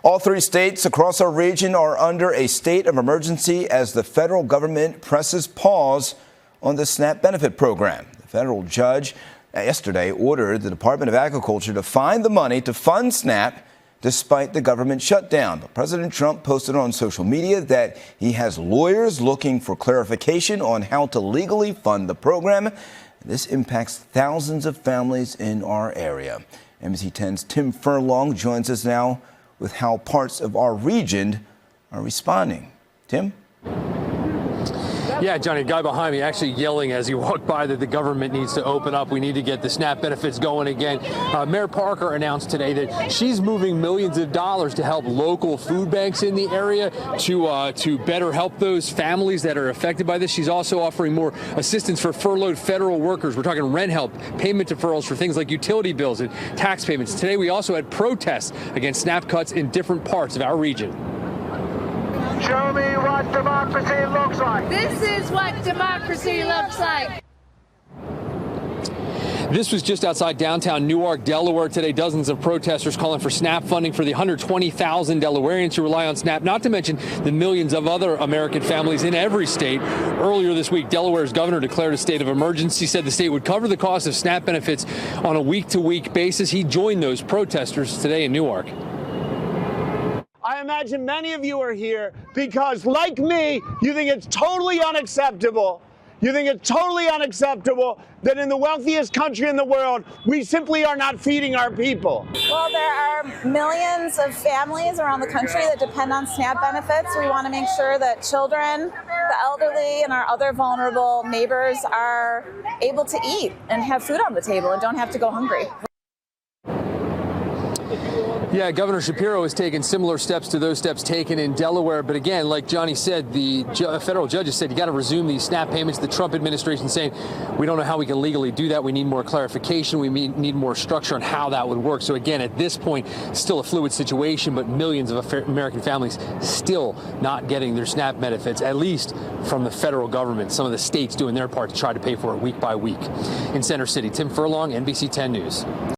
All 3 states across our region are under a state of emergency as the federal government presses pause on the SNAP benefit program. The federal judge yesterday ordered the Department of Agriculture to find the money to fund SNAP despite the government shutdown. But President Trump posted on social media that he has lawyers looking for clarification on how to legally fund the program. This impacts thousands of families in our area. NBC 10's Tim Furlong joins us now with how parts of our region are responding. Tim? Yeah, Johnny, a guy behind me actually yelling as he walked by that the government needs to open up. We need to get the SNAP benefits going again. Mayor Parker announced today that she's moving millions of dollars to help local food banks in the area to better help those families that are affected by this. She's also offering more assistance for furloughed federal workers. We're talking rent help, payment deferrals for things like utility bills and tax payments. Today, we also had protests against SNAP cuts in different parts of our region. Show me what democracy looks like. This is what democracy looks like. This was just outside downtown Newark, Delaware today. Dozens of protesters calling for SNAP funding for the 120,000 Delawareans who rely on SNAP, not to mention the millions of other American families in every state. Earlier this week, Delaware's governor declared a state of emergency, said the state would cover the cost of SNAP benefits on a week-to-week basis. He joined those protesters today in Newark. I imagine many of you are here because, like me, you think it's totally unacceptable. You think it's totally unacceptable that in the wealthiest country in the world, we simply are not feeding our people. Well, there are millions of families around the country that depend on SNAP benefits. We want to make sure that children, the elderly, and our other vulnerable neighbors are able to eat and have food on the table and don't have to go hungry. Yeah, Governor Shapiro has taken similar steps to those steps taken in Delaware. But again, like Johnny said, the federal judges said you got to resume these SNAP payments. The Trump administration saying we don't know how we can legally do that. We need more clarification. We need more structure on how that would work. So again, at this point, still a fluid situation, but millions of American families still not getting their SNAP benefits, at least from the federal government. Some of the states doing their part to try to pay for it week by week. In Center City, Tim Furlong, NBC 10 News.